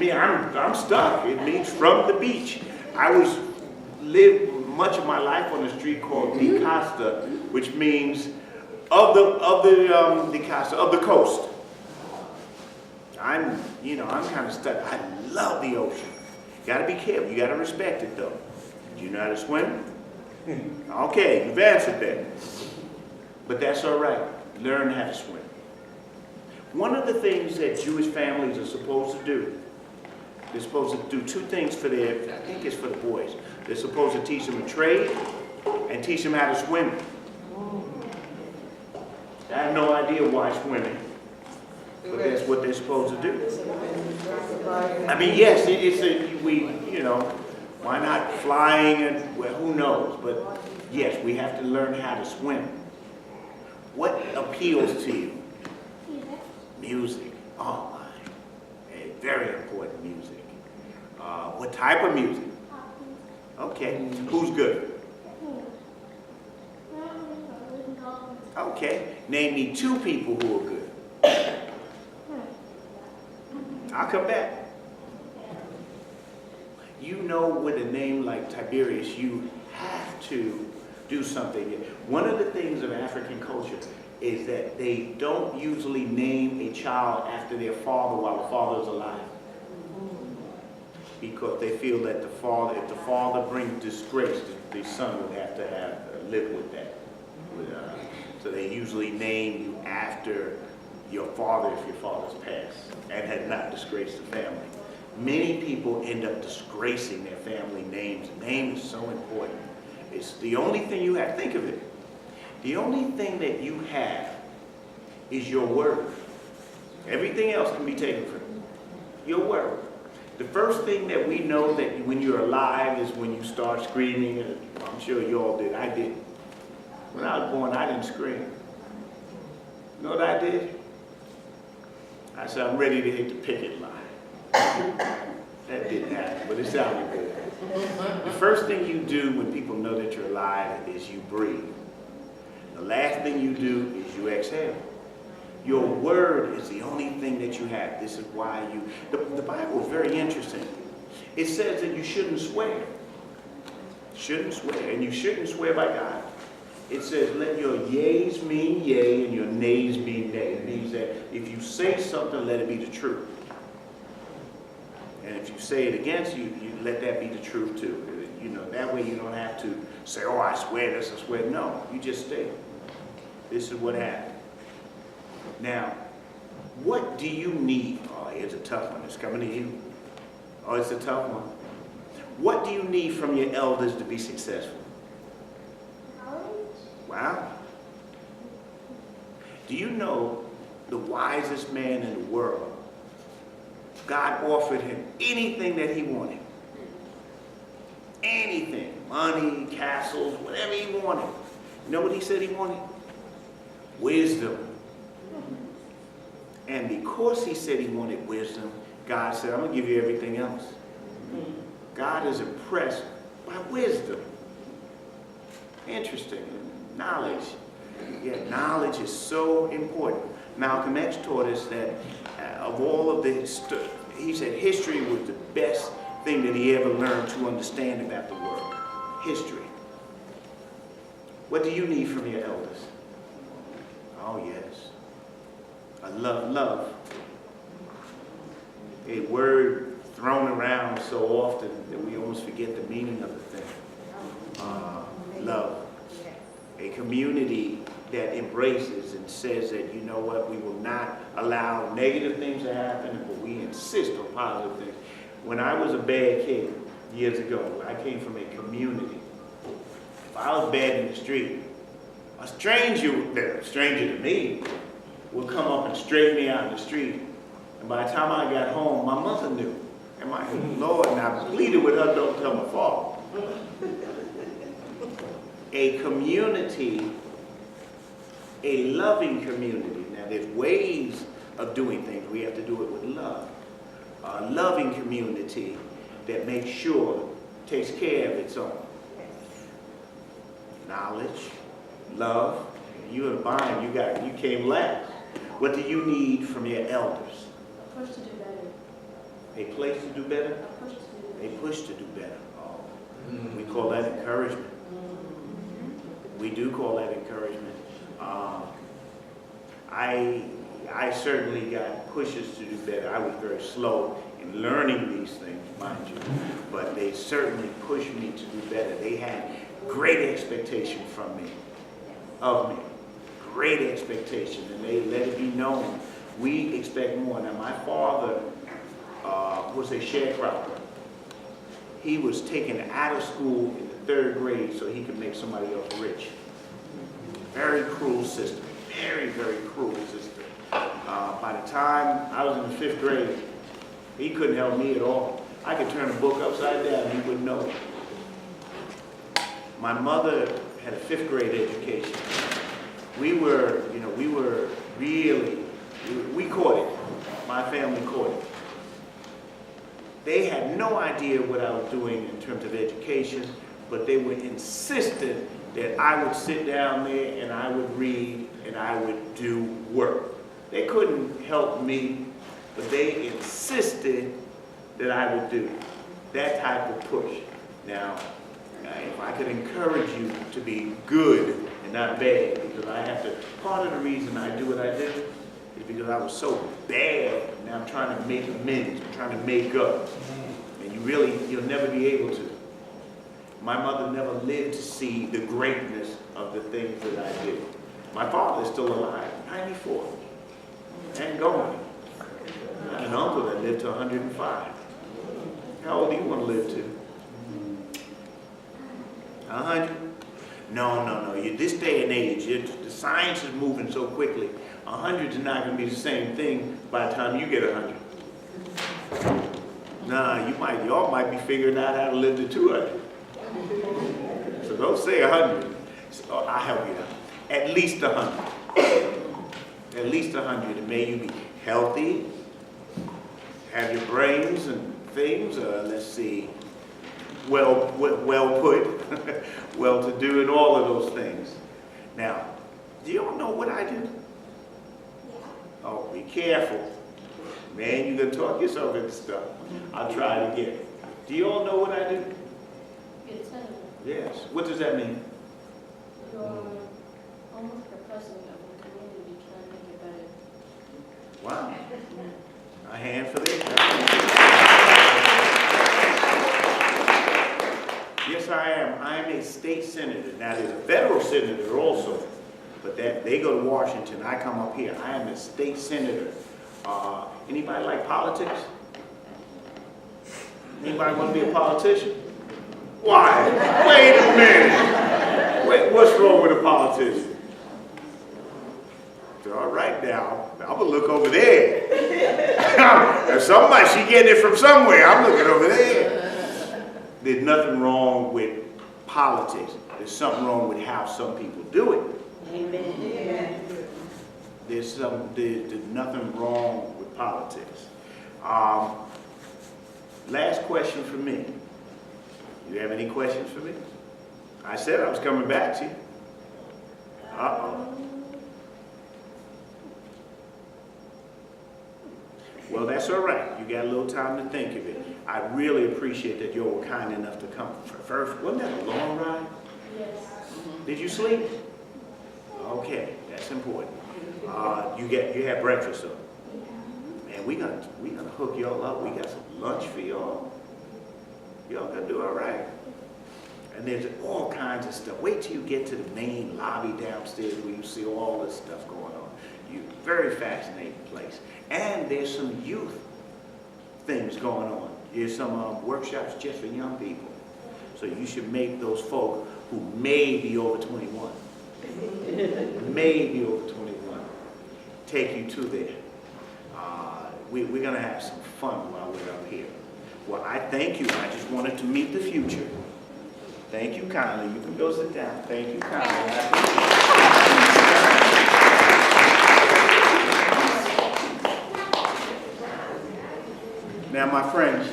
I'm stuck. It means from the beach. I lived much of my life on a street called Di Costa, which means Di Costa, of the coast. I'm kind of stuck. I love the ocean. You got to be careful. You got to respect it, though. Do you know how to swim? Okay, you've answered that. But that's all right. Learn how to swim. One of the things that Jewish families are supposed to do, they're supposed to do two things for I think it's for the boys. They're supposed to teach them a trade and teach them how to swim. I have no idea why swimming, but that's what they're supposed to do. I mean, yes, why not flying and, well, who knows? But yes, we have to learn how to swim. What appeals to you? Music. Oh my. Very important music. What type of music? Okay. Who's good? Okay. Name me two people who are good. I'll come back. You know, with a name like Tiberius, you have to do something. One of the things of African culture is that they don't usually name a child after their father while the father is alive. Because they feel that if the father brings disgrace, the son would have to live with that. So they usually name you after your father if your father's passed and had not disgraced the family. Many people end up disgracing their family names. Name is so important. It's the only thing you have. Think of it. The only thing that you have is your word. Everything else can be taken from you. Your word. The first thing that we know that when you're alive is when you start screaming. And I'm sure you all did. I did. When I was born, I didn't scream. You know what I did? I said, I'm ready to hit the picket line. That didn't happen, but it sounded good. The first thing you do when people know that you're alive is you breathe. The last thing you do is you exhale. Your word is the only thing that you have. This is why the Bible is very interesting. It says that you shouldn't swear. Shouldn't swear, and you shouldn't swear by God. It says, let your yeas mean yea and your nays mean nay. It means that if you say something, let it be the truth. And if you say it against you, let that be the truth too. You know, that way you don't have to say, oh, I swear this, I swear. No, you just say, this is what happened. Now, what do you need? Oh, here's a tough one. It's coming to you. Oh, it's a tough one. What do you need from your elders to be successful? Wow. Do you know the wisest man in the world? God offered him anything that he wanted. Anything. Money, castles, whatever he wanted. You know what he said he wanted? Wisdom. And because he said he wanted wisdom, God said, I'm going to give you everything else. God is impressed by wisdom. Interesting. Knowledge. Yeah, knowledge is so important. Malcolm X taught us that of all of the, he said history was the best thing that he ever learned to understand about the world. History. What do you need from your elders? Oh, yes. I love. A word thrown around so often that we almost forget the meaning of the thing. Love. A community that embraces and says that, you know what, we will not allow negative things to happen, but we insist on positive things. When I was a bad kid years ago, I came from a community. If I was bad in the street, a stranger to me, would come up and straighten me out in the street. And by the time I got home, my mother knew. And my Lord, and I pleaded with her, don't tell my father. A community, a loving community. Now there's ways of doing things. We have to do it with love. A loving community that makes sure, takes care of its own. Knowledge, love. You and Brian, you came last. What do you need from your elders? Of course, to do better. A place to do better? A push to do better. Oh, we call that encouragement. We do call that encouragement. I certainly got pushes to do better. I was very slow in learning these things, mind you, but they certainly pushed me to do better. They had great expectation from me, of me, great expectation, and they let it be known. We expect more. Now, my father was a sharecropper. He was taken out of school in the 3rd grade so he could make somebody else rich. Very cruel system. Very, very cruel system. By the time I was in the 5th grade, he couldn't help me at all. I could turn a book upside down, he wouldn't know it. My mother had a 5th grade education. We caught it. My family caught it. They had no idea what I was doing in terms of education, but they were insistent that I would sit down there and I would read and I would do work. They couldn't help me, but they insisted that I would do that type of push. Now, if I could encourage you to be good and not bad, because I have to, part of the reason I do what I do is because I was so bad, now I'm trying to make amends, I'm trying to make up. And you'll never be able to. My mother never lived to see the greatness of the things that I did. My father is still alive, 94, and going. I had an uncle that lived to 105. How old do you want to live to? 100? No. This day and age, the science is moving so quickly. 100 is not going to be the same thing by the time you get 100. Nah, y'all might be figuring out how to live to 200. So don't say 100. So I'll help you out. At least 100. At least 100. And may you be healthy, have your brains and things, let's see, well put, well-to-do, and all of those things. Now, do you all know what I do? Oh, be careful. Man, you're going to talk yourself into stuff. I'll try it again. Do you all know what I do? Yes. What does that mean? You're almost the president of the community trying to make it better. Wow. A hand for this. Yes, I am. I am a state senator. Now, there's a federal senator also, but they go to Washington. I come up here. I am a state senator. Anybody like politics? Anybody want to be a politician? Why? Wait a minute. Wait, what's wrong with a politician? All right now, I'm going to look over there. If somebody, she getting it from somewhere, I'm looking over there. There's nothing wrong with politics. There's something wrong with how some people do it. Amen. There's nothing wrong with politics. Last question for me. You have any questions for me? I said I was coming back to you. Uh-oh. Well, that's all right. You got a little time to think of it. I really appreciate that you all were kind enough to come. First, wasn't that a long ride? Yes. Did you sleep? Okay, that's important. You had breakfast though. Man, we gonna hook y'all up. We got some lunch for y'all. Y'all gonna do all right. And there's all kinds of stuff. Wait till you get to the main lobby downstairs where you see all this stuff going on. Very fascinating place. And there's some youth things going on. There's some workshops just for young people. So you should make those folk who may be over 21, may be over 21, take you to there. We're going to have some fun while we're up here. Well, I thank you. I just wanted to meet the future. Thank you kindly. You can go sit down. Thank you kindly. Now, my friends,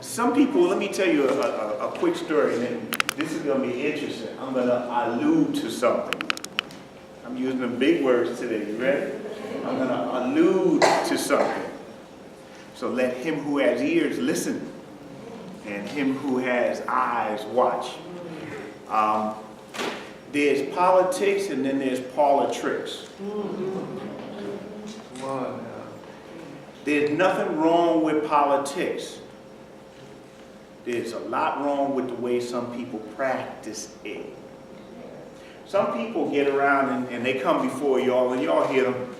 some people, let me tell you a quick story, and then this is going to be interesting. I'm going to allude to something. I'm using the big words today. You ready? I'm going to allude to something. So let him who has ears listen, and him who has eyes watch. There's politics, and then there's politics. There's nothing wrong with politics. There's a lot wrong with the way some people practice it. Some people get around and they come before y'all, and y'all hear them.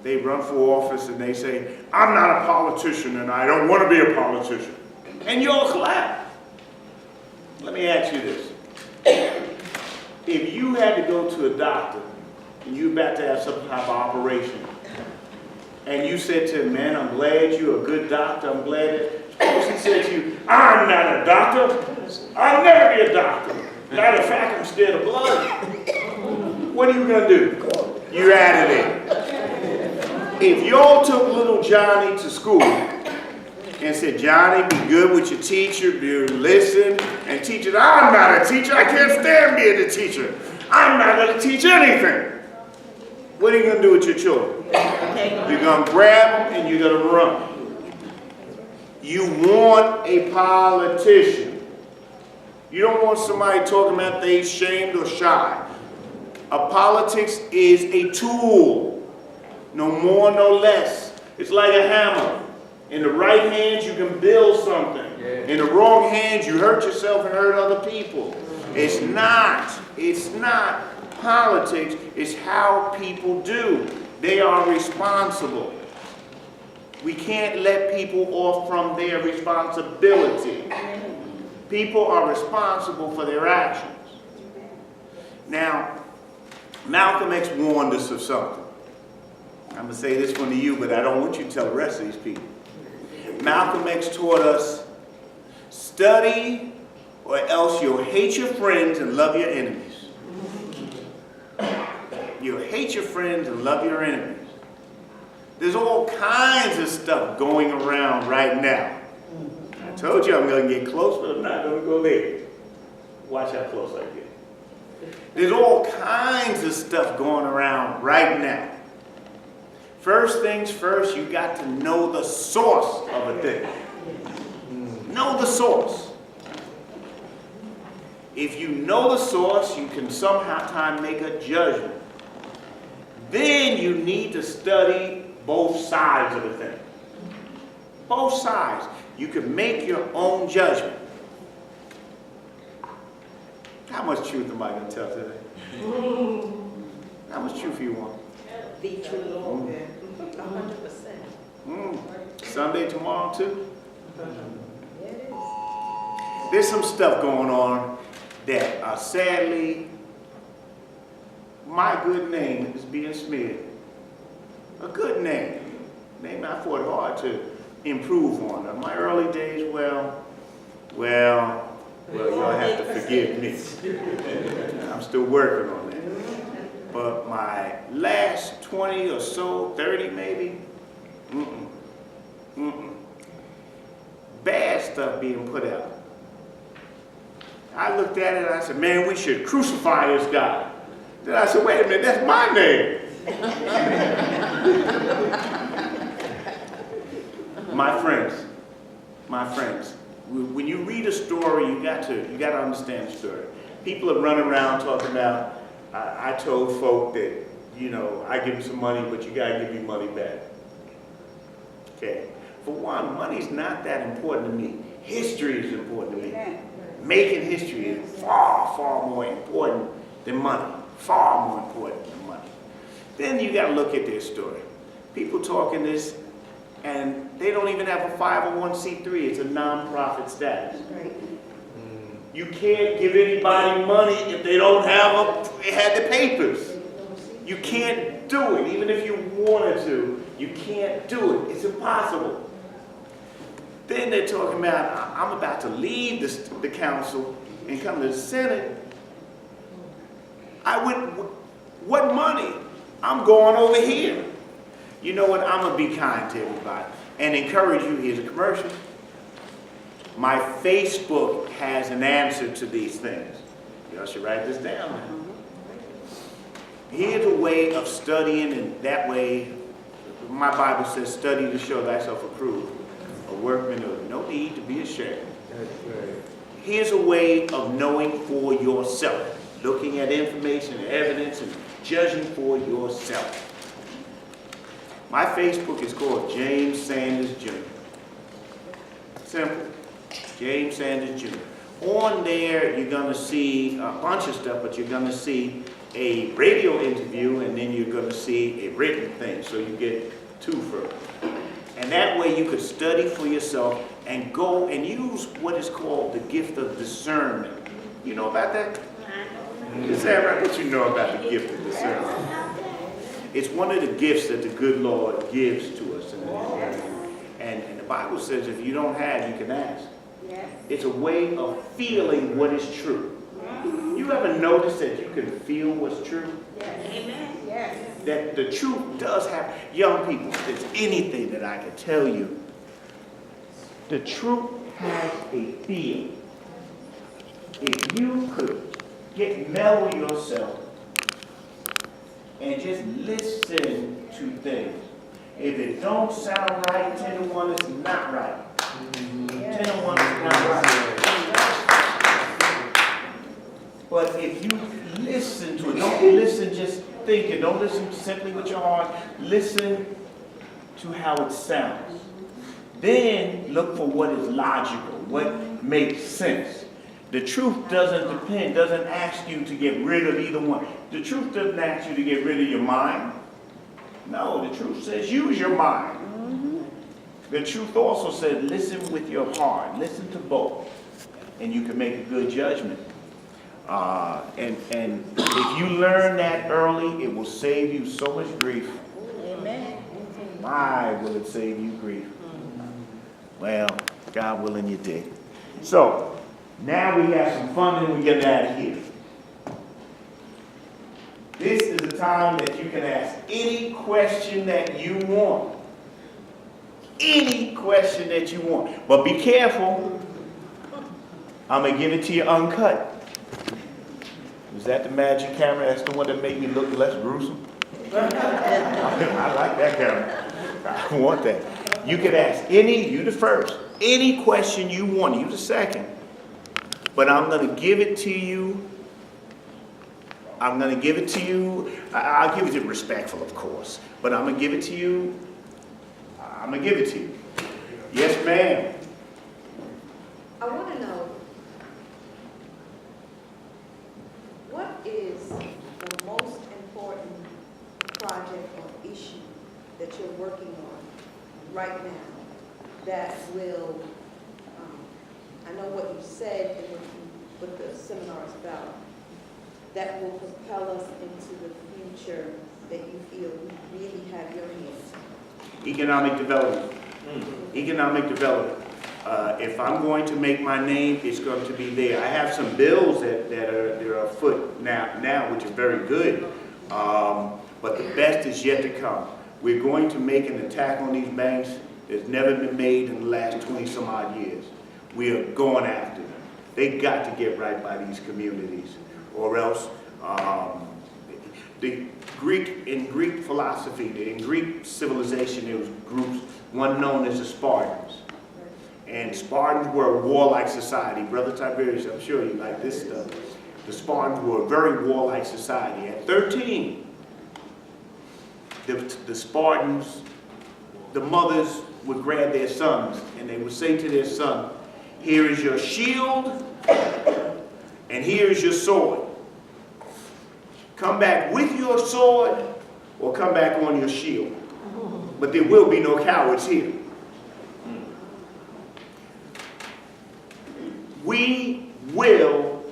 They run for office and they say, I'm not a politician and I don't want to be a politician. And y'all clap. Let me ask you this. If you had to go to a doctor and you're about to have some type of operation, and you said to him, man, I'm glad you're a good doctor, I'm glad that, suppose he said to you, I'm not a doctor, I'll never be a doctor. Matter of fact, I'm scared of blood. What are you going to do? You're out of there. If y'all took little Johnny to school and said, Johnny, be good with your teacher, you listen, and teacher, I'm not a teacher, I can't stand being a teacher. I'm not going to teach anything. What are you going to do with your children? You're going to grab them and you're going to run. You want a politician. You don't want somebody talking about they shamed or shy. A politics is a tool, no more, no less. It's like a hammer. In the right hands, you can build something. In the wrong hands, you hurt yourself and hurt other people. It's not politics. It's how people do. They are responsible. We can't let people off from their responsibility. People are responsible for their actions. Now, Malcolm X warned us of something. I'm going to say this one to you, but I don't want you to tell the rest of these people. Malcolm X taught us, study or else you'll hate your friends and love your enemies. You'll hate your friends and love your enemies. There's all kinds of stuff going around right now. I told you I'm going to get close, but I'm not going to go there. Watch how close I get. There's all kinds of stuff going around right now. First things first, you got to know the source of a thing. Know the source. If you know the source, you can sometime make a judgment. Then you need to study both sides of the thing. Both sides. You can make your own judgment. How much truth am I going to tell today? How much truth you want? The truth, 100%. Sunday, tomorrow too? There's some stuff going on that sadly, my good name is being smeared. A good name. Name I fought hard to improve on. In my early days, well, y'all have to forgive me. I'm still working on that. But my last 20 or so, 30 maybe, bad stuff being put out. I looked at it and I said, man, we should crucify this guy. Then I said, wait a minute, that's my name. My friends, when you read a story, you got to understand the story. People are running around talking about, I told folk that, you know, I give them some money, but you got to give me money back. Okay. For one, money's not that important to me. History is important to me. Making history is far, far more important than money. Far more important than money. Then you got to look at their story. People talking this, and they don't even have a 501c3. It's a non-profit status. You can't give anybody money if they don't have the papers. You can't do it. Even if you wanted to, you can't do it. It's impossible. Then they're talking about, I'm about to leave the council and come to the Senate. What money? I'm going over here. You know what? I'm going to be kind to everybody and encourage you. Here's a commercial. My Facebook has an answer to these things. Y'all should write this down now. Here's a way of studying, and that way, my Bible says, study to show thyself approved, a workman of no need to be ashamed. Here's a way of knowing for yourself, looking at information and evidence and judging for yourself. My Facebook is called James Sanders Jr. Simple. James Sanders Jr. On there, you're going to see a bunch of stuff, but you're going to see a radio interview, and then you're going to see a written thing. So you get two for it. And that way you could study for yourself and go and use what is called the gift of discernment. You know about that? Is that right? What you know about the gift of discernment? It's one of the gifts that the good Lord gives to us. And the Bible says if you don't have, you can ask. It's a way of feeling what is true. You ever notice that you can feel what's true? Amen. Yes. That the truth does have, young people, if there's anything that I can tell you, the truth has a feel. If you could mellow yourself and just listen to things. If it don't sound right, 10 to 1 is not right. 10 to 1 is not right. But if you listen to it, don't listen just thinking, don't listen simply with your heart, listen to how it sounds. Then look for what is logical, what makes sense. The truth doesn't ask you to get rid of either one. The truth doesn't ask you to get rid of your mind. No, the truth says use your mind. The truth also says listen with your heart, listen to both, and you can make a good judgment. And if you learn that early, it will save you so much grief. Amen. My, will it save you grief? Well, God willing, you did. So, now we have some fun and we get out of here. This is the time that you can ask any question that you want. Any question that you want. But be careful. I'm going to give it to you uncut. Is that the magic camera? That's the one that made me look less gruesome? I like that camera. I want that. You can ask you the first, any question you want, you the second. But I'm going to give it to you. I'll give it to you respectful, of course. But I'm going to give it to you. Yes, ma'am. I want to know, what is the most important project or issue that you're working on right now that will, I know what you said and what the seminar is about, that will propel us into the future that you feel we really have your hands on? Economic development. Economic development. If I'm going to make my name, it's going to be there. I have some bills that are afoot now, which is very good. But the best is yet to come. We're going to make an attack on these banks that's never been made in the last 20 some odd years. We are going after them. They got to get right by these communities, or else in Greek philosophy, in Greek civilization, there was groups, one known as the Spartans. And Spartans were a warlike society. Brother Tiberius, I'm sure you like this stuff. The Spartans were a very warlike society. At 13, the Spartans, the mothers would grab their sons and they would say to their son, here is your shield and here is your sword. Come back with your sword or come back on your shield. But there will be no cowards here. We will,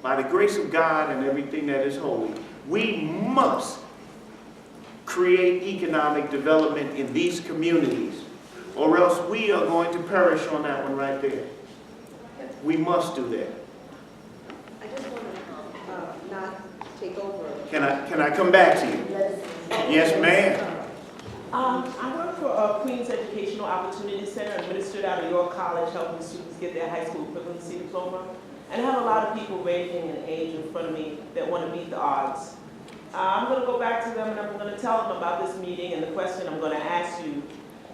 by the grace of God and everything that is holy, we must create economic development in these communities, or else we are going to perish on that one right there. We must do that. I just want to not take over. Can I come back to you? Yes, ma'am. I work for Queens Educational Opportunity Center, administered out of York College, helping students get their high school equivalency diploma. And I have a lot of people ranging in age in front of me that want to beat the odds. I'm going to go back to them and I'm going to tell them about this meeting, and the question I'm going to ask you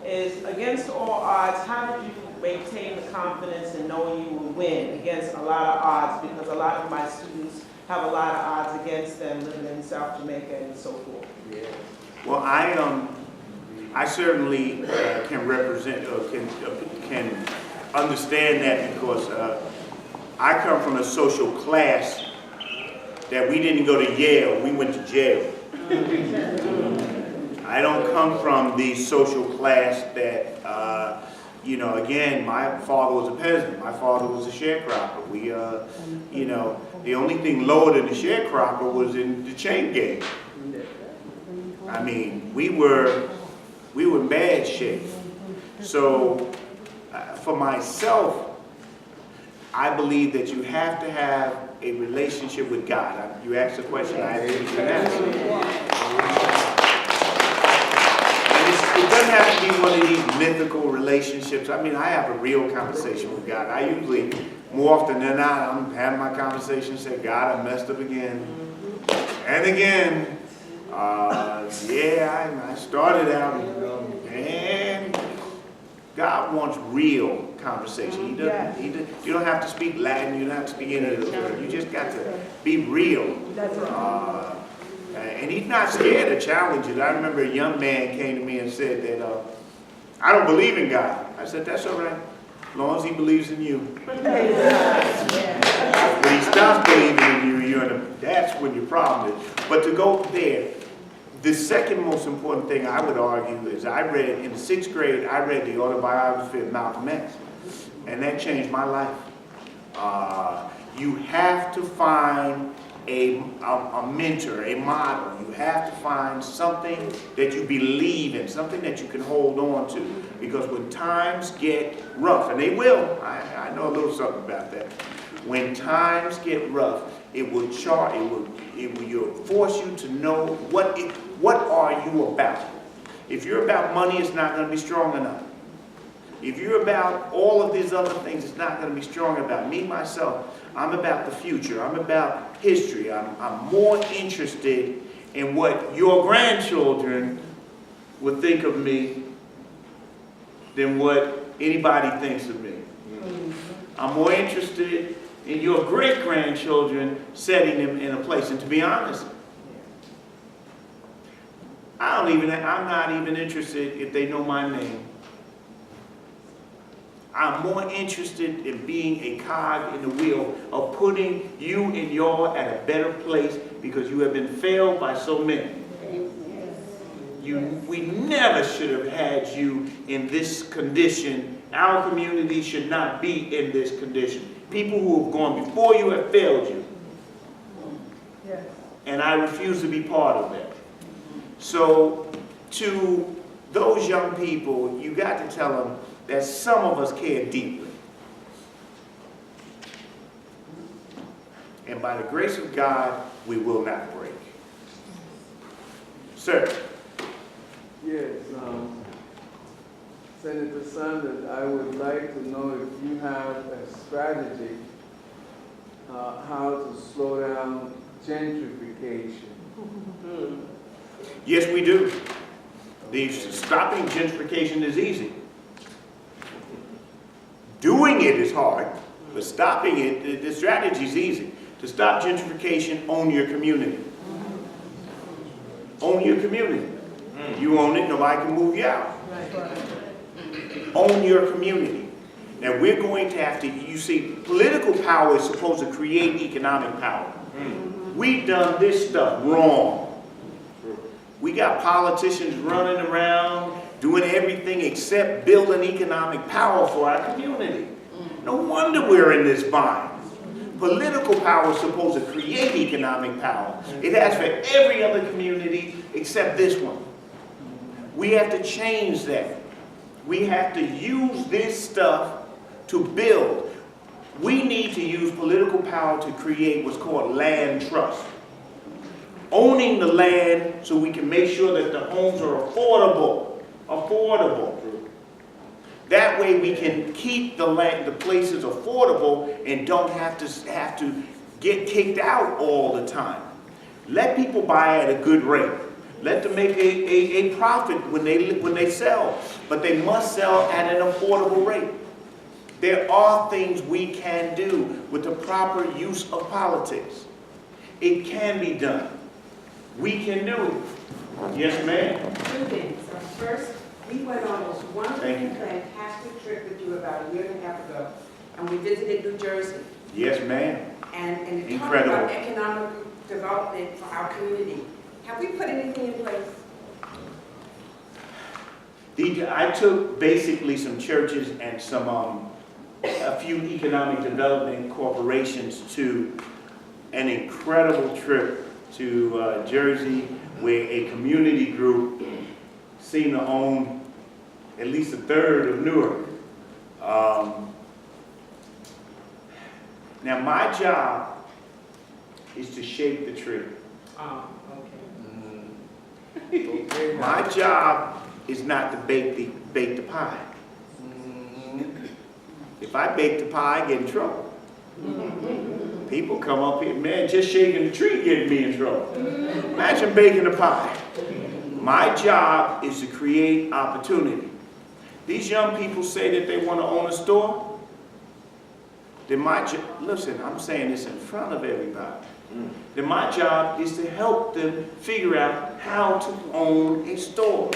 is, against all odds, how did you maintain the confidence in knowing you will win against a lot of odds? Because a lot of my students have a lot of odds against them living in South Jamaica and so forth. Well, I certainly can represent or can understand that, because I come from a social class that we didn't go to Yale, we went to jail. I don't come from the social class that, you know, again, my father was a peasant. My father was a sharecropper. We, you know, the only thing lower than the sharecropper was in the chain gang. I mean, we were in bad shape. So, for myself, I believe that you have to have a relationship with God. You asked a question, I have to answer. And it doesn't have to be one of these mythical relationships. I mean, I have a real conversation with God. I usually, more often than not, I'm having my conversation, say, God, I messed up again. And again. Yeah, I started out, and God wants real conversation. He doesn't, you don't have to speak Latin, you don't have to speak any of those words. You just got to be real. And he's not scared of challenges. I remember a young man came to me and said that, I don't believe in God. I said, that's all right, as long as he believes in you. When he stops believing in you, that's when your problem is. But to go there, the second most important thing I would argue is I read, in the 6th grade, I read the autobiography of Malcolm X, and that changed my life. You have to find a mentor, a model. You have to find something that you believe in, something that you can hold on to. Because when times get rough, and they will, I know a little something about that. When times get rough, it will force you to know what are you about. If you're about money, it's not going to be strong enough. If you're about all of these other things, it's not going to be strong about. Me, myself, I'm about the future. I'm about history. I'm more interested in what your grandchildren would think of me than what anybody thinks of me. I'm more interested in your great-grandchildren, setting them in a place. And to be honest, I'm not even interested if they know my name. I'm more interested in being a cog in the wheel of putting you and y'all at a better place, because you have been failed by so many. We never should have had you in this condition. Our community should not be in this condition. People who have gone before you have failed you. And I refuse to be part of that. So to those young people, you got to tell them that some of us care deeply. And by the grace of God, we will not break. Sir. Yes, Senator Sanders, I would like to know if you have a strategy how to slow down gentrification. Yes, we do. Stopping gentrification is easy. Doing it is hard, but stopping it, the strategy is easy. To stop gentrification, own your community. Own your community. You own it, nobody can move you out. Own your community. Now we're going to have to, you see, political power is supposed to create economic power. We've done this stuff wrong. We got politicians running around doing everything except building economic power for our community. No wonder we're in this bind. Political power is supposed to create economic power. It has for every other community except this one. We have to change that. We have to use this stuff to build. We need to use political power to create what's called land trust. Owning the land so we can make sure that the homes are affordable. That way we can keep the places affordable and don't have to get kicked out all the time. Let people buy at a good rate. Let them make a profit when they sell, but they must sell at an affordable rate. There are things we can do with the proper use of politics. It can be done. We can do it. Yes, ma'am. Two things. First, we went on this wonderful, Thank you. fantastic trip with you about a year and a half ago, and we visited New Jersey. Yes, ma'am. And it talked Incredible. about economic development for our community. Have we put anything in place? I took basically some churches and a few economic development corporations to an incredible trip to Jersey, where a community group seemed to own at least a third of Newark. Now my job is to shape the tree. Oh, okay. Okay. My job is not to bake the pie. If I bake the pie, I get in trouble. People come up here, man, just shaking the tree getting me in trouble. Imagine baking a pie. My job is to create opportunity. These young people say that they want to own a store. Then listen, I'm saying this in front of everybody. Then my job is to help them figure out how to own a store.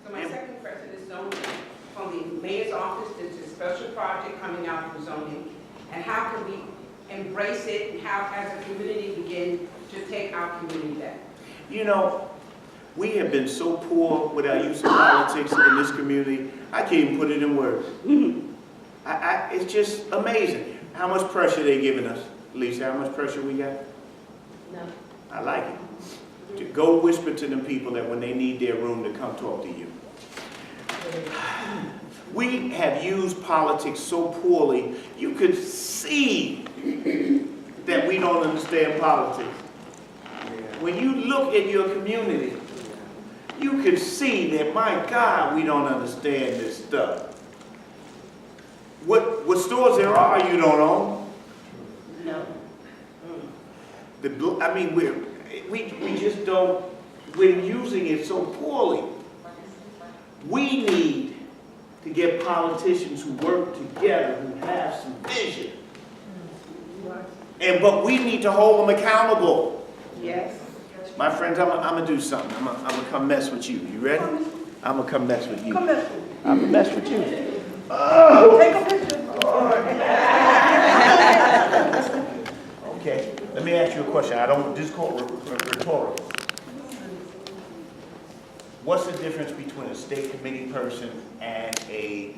So my second question is zoning. From the mayor's office, there's a special project coming out for zoning. And how can we embrace it, and how as a community begin to take our community back? You know, we have been so poor with our use of politics in this community, I can't even put it in words. It's just amazing how much pressure they're giving us. Lisa, how much pressure we got? No. I like it. To go whisper to them people that when they need their room to come talk to you. We have used politics so poorly, you could see that we don't understand politics. When you look at your community, you could see that, my God, we don't understand this stuff. What stores there are you don't own? No. I mean, we just don't, we're using it so poorly. We need to get politicians who work together, who have some vision. But we need to hold them accountable. Yes. My friends, I'm gonna do something. I'm gonna come mess with you. You ready? I'm gonna come mess with you. Come mess with me. I'm gonna mess with you. Oh! Take a picture. Okay, let me ask you a question. This is called rhetorical. What's the difference between a state committee person and a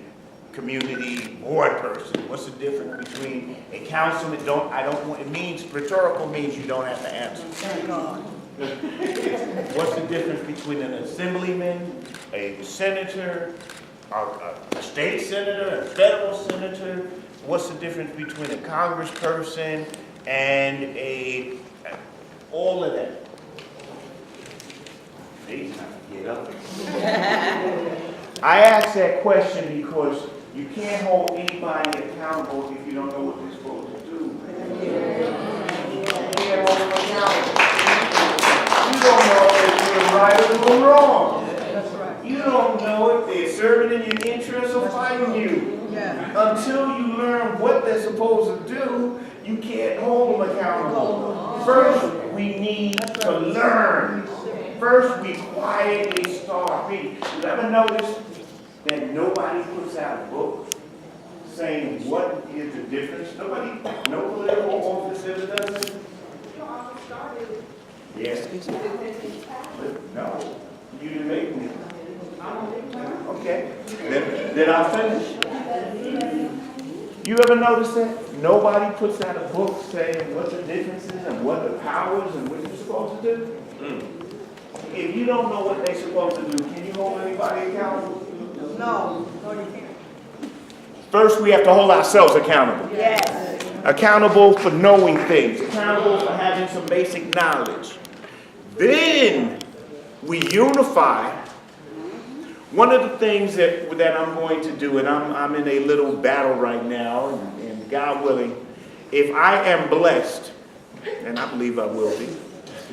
community board person? What's the difference between a councilman? It means, rhetorical means you don't have to answer. Thank God. What's the difference between an assemblyman, a senator, a state senator, a federal senator? What's the difference between a congressperson and all of that? Hey, get up. I ask that question because you can't hold anybody accountable if you don't know what they're supposed to do. You can't hold them accountable. You don't know if you're right or doing wrong. That's right. You don't know if they're serving in your interests or fighting you. Yeah. Until you learn what they're supposed to do, you can't hold them accountable. First, we need to learn. First, we quietly start reading. You ever notice that nobody puts out a book saying what is the difference? No political office ever does it? Yes. No, you didn't make me. Okay, then I'll finish. You ever notice that? Nobody puts out a book saying what the difference is and what the powers and what you're supposed to do. If you don't know what they're supposed to do, can you hold anybody accountable? No. No, you can't. First, we have to hold ourselves accountable. Yes. Accountable for knowing things. Accountable for having some basic knowledge. Then we unify One of the things that I'm going to do, and I'm in a little battle right now, and God willing, if I am blessed, and I believe I will be,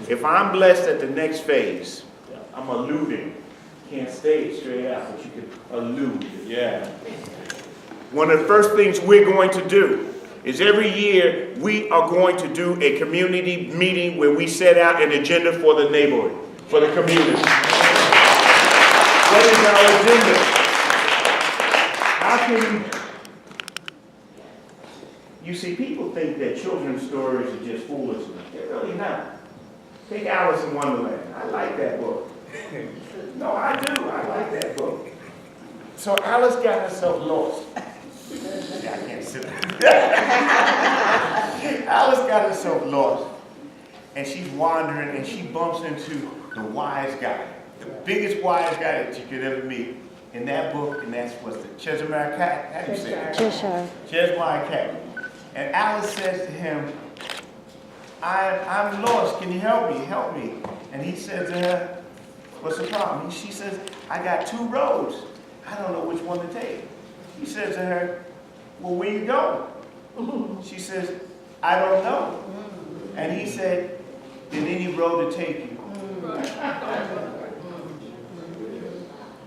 if I'm blessed at the next phase, I'm alluding. Can't say it straight out, but you can allude. Yeah. One of the first things we're going to do is every year we are going to do a community meeting where we set out an agenda for the neighborhood, for the community. What is our agenda? How can you see, people think that children's stories are just foolishness. They're really not. Take Alice in Wonderland. I like that book. No, I do. I like that book. So Alice got herself lost. Yeah, I can't sit there. Alice got herself lost. And she's wandering and she bumps into the wise guy. The biggest wise guy that you could ever meet. In that book, and that's what's the Cheshire Cat? How do you say it? Cheshire Cat. And Alice says to him, I'm lost. Can you help me? Help me. And he says to her, what's the problem? She says, I got 2 roads. I don't know which one to take. He says to her, well, where you going? She says, I don't know. And he said, then any road to take you.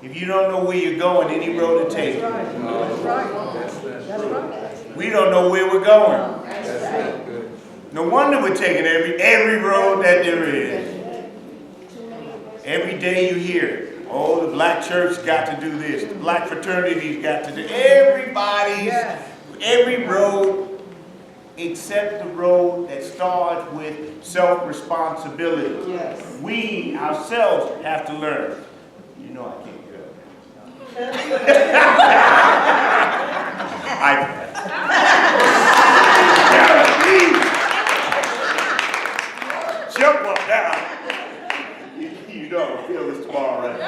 If you don't know where you're going, any road to take you. That's right. That's right. We don't know where we're going. No wonder we're taking every road that there is. Every day you hear, oh, the black church got to do this, the black fraternity's got to do, every road except the road that starts with self-responsibility. Yes. We ourselves have to learn. You know I can't get up. Jump up now. You know I'm gonna feel this tomorrow, right?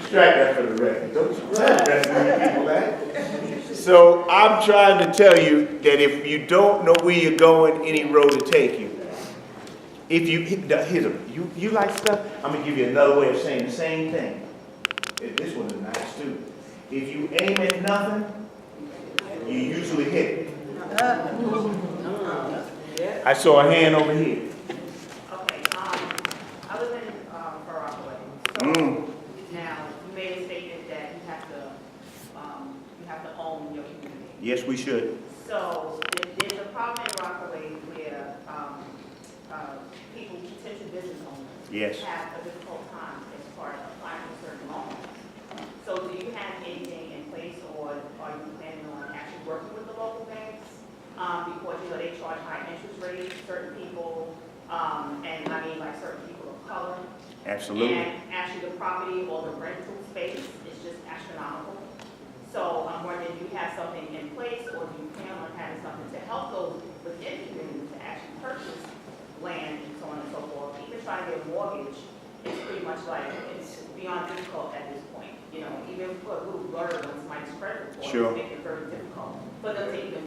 Strike that for the record. Don't strike that for the people, man. So I'm trying to tell you that if you don't know where you're going, any road to take you. If you like stuff, I'm gonna give you another way of saying the same thing. This one is nice too. If you aim at nothing, you usually hit it. I saw a hand over here. Okay, I live in Far Rockaway. So now you made a statement that you have to own your community. Yes, we should. So there's a problem in Rockaway where people, potential business owners, have a difficult time as far as applying for certain loans. So do you have anything in place, or are you planning on actually working with the local banks? Because they charge high interest rates, certain people, and I mean like certain people of color. Absolutely. And actually the property or the rental space is just astronomical. So I'm wondering, do you have something in place, or do you plan on having something to help those within the community to actually purchase land and so on and so forth? Even trying to get a mortgage is pretty much like, it's beyond difficult at this point. Even for a little blurb on somebody's credit report, Sure. it's making it very difficult for them to even